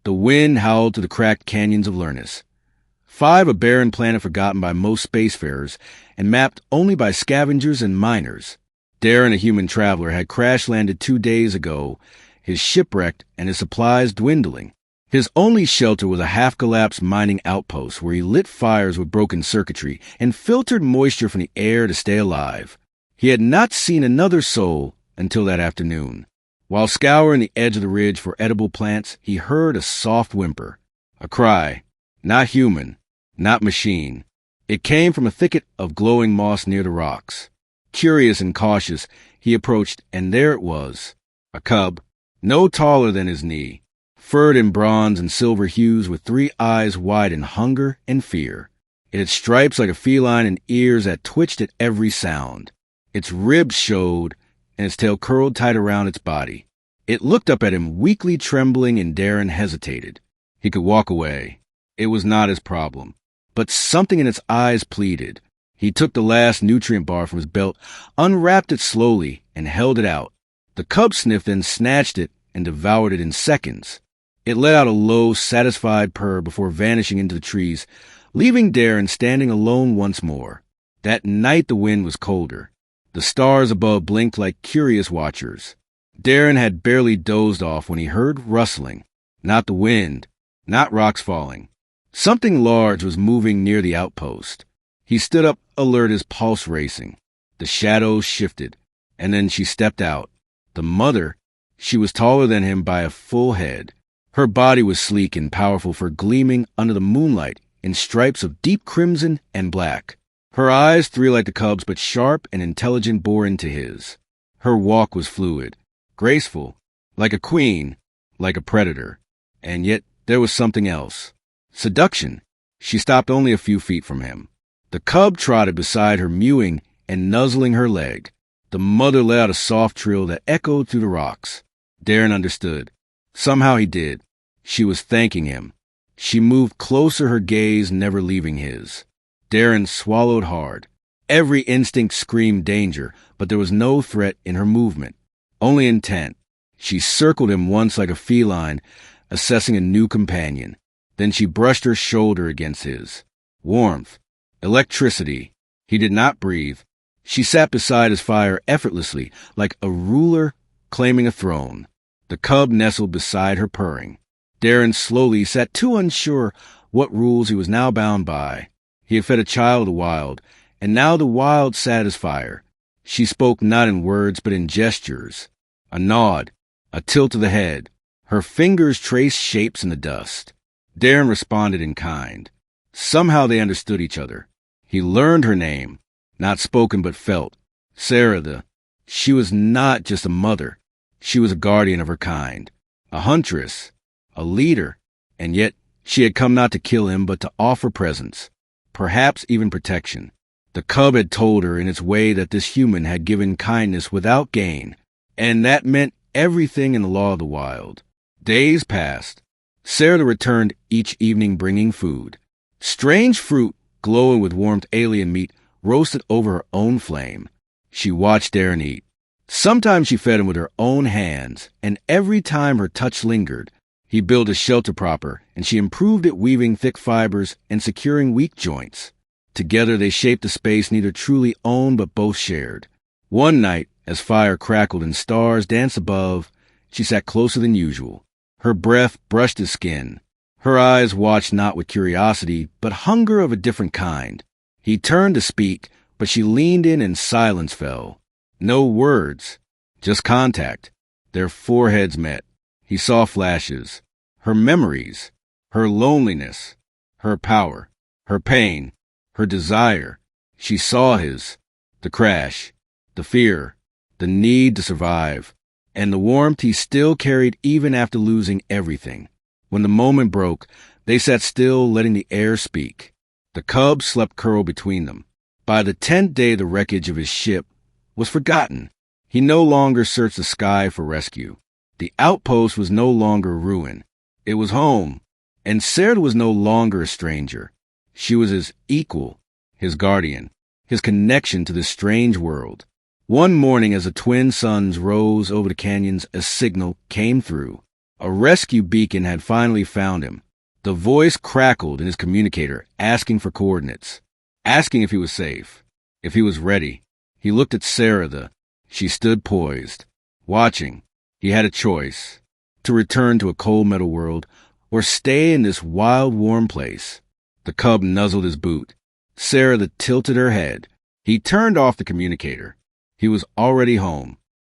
The wind howled through the cracked canyons of Lernus. 5, a barren planet forgotten by most spacefarers and mapped only by scavengers and miners. Darren, a human traveler, had crash-landed 2 days ago, his ship wrecked and his supplies dwindling. His only shelter was a half-collapsed mining outpost where he lit fires with broken circuitry and filtered moisture from the air to stay alive. He had not seen another soul until that afternoon. While scouring the edge of the ridge for edible plants, he heard a soft whimper. A cry. Not human. Not machine. It came from a thicket of glowing moss near the rocks. Curious and cautious, he approached, and there it was. A cub, no taller than his knee, furred in bronze and silver hues with 3 eyes wide in hunger and fear. It had stripes like a feline and ears that twitched at every sound. Its ribs showed, and its tail curled tight around its body. It looked up at him, weakly trembling, and Darren hesitated. He could walk away. It was not his problem. But something in its eyes pleaded. He took the last nutrient bar from his belt, unwrapped it slowly, and held it out. The cub sniffed and snatched it and devoured it in seconds. It let out a low, satisfied purr before vanishing into the trees, leaving Darren standing alone once more. That night the wind was colder. The stars above blinked like curious watchers. Darren had barely dozed off when he heard rustling. Not the wind, not rocks falling. Something large was moving near the outpost. He stood up, alert, his pulse racing. The shadows shifted, and then she stepped out. The mother, she was taller than him by a full head. Her body was sleek and powerful, fur gleaming under the moonlight in stripes of deep crimson and black. Her eyes, 3 like the cub's, but sharp and intelligent, bore into his. Her walk was fluid, graceful, like a queen, like a predator. And yet there was something else. Seduction. She stopped only a few feet from him. The cub trotted beside her, mewing and nuzzling her leg. The mother let out a soft trill that echoed through the rocks. Darren understood. Somehow he did. She was thanking him. She moved closer, her gaze never leaving his. Darren swallowed hard. Every instinct screamed danger, but there was no threat in her movement, only intent. She circled him once like a feline, assessing a new companion. Then she brushed her shoulder against his. Warmth. Electricity. He did not breathe. She sat beside his fire effortlessly, like a ruler claiming a throne. The cub nestled beside her, purring. Darren slowly sat, too unsure what rules he was now bound by. He had fed a child of the wild, and now the wild sat his fire. She spoke not in words, but in gestures. A nod, a tilt of the head. Her fingers traced shapes in the dust. Darren responded in kind. Somehow they understood each other. He learned her name, not spoken but felt. Sarah. She was not just a mother. She was a guardian of her kind, a huntress, a leader, and yet she had come not to kill him but to offer presence, perhaps even protection. The cub had told her in its way that this human had given kindness without gain, and that meant everything in the law of the wild. Days passed. Sarah returned each evening bringing food. Strange fruit, glowing with warmed alien meat, roasted over her own flame. She watched Darren eat. Sometimes she fed him with her own hands, and every time her touch lingered, he built a shelter proper, and she improved it, weaving thick fibers and securing weak joints. Together they shaped a space neither truly owned but both shared. One night, as fire crackled and stars danced above, she sat closer than usual. Her breath brushed his skin. Her eyes watched not with curiosity, but hunger of a different kind. He turned to speak, but she leaned in and silence fell. No words, just contact. Their foreheads met. He saw flashes. Her memories, her loneliness, her power, her pain, her desire. She saw his, the crash, the fear, the need to survive, and the warmth he still carried even after losing everything. When the moment broke, they sat still, letting the air speak. The cub slept curled between them. By the 10th day, the wreckage of his ship was forgotten. He no longer searched the sky for rescue. The outpost was no longer a ruin. It was home. And Sarah was no longer a stranger. She was his equal, his guardian, his connection to this strange world. One morning, as the twin suns rose over the canyons, a signal came through. A rescue beacon had finally found him. The voice crackled in his communicator, asking for coordinates, asking if he was safe, if he was ready. He looked at Sarah. She stood poised, watching. He had a choice: to return to a cold metal world or stay in this wild, warm place. The cub nuzzled his boot. Sarah tilted her head. He turned off the communicator. He was already home.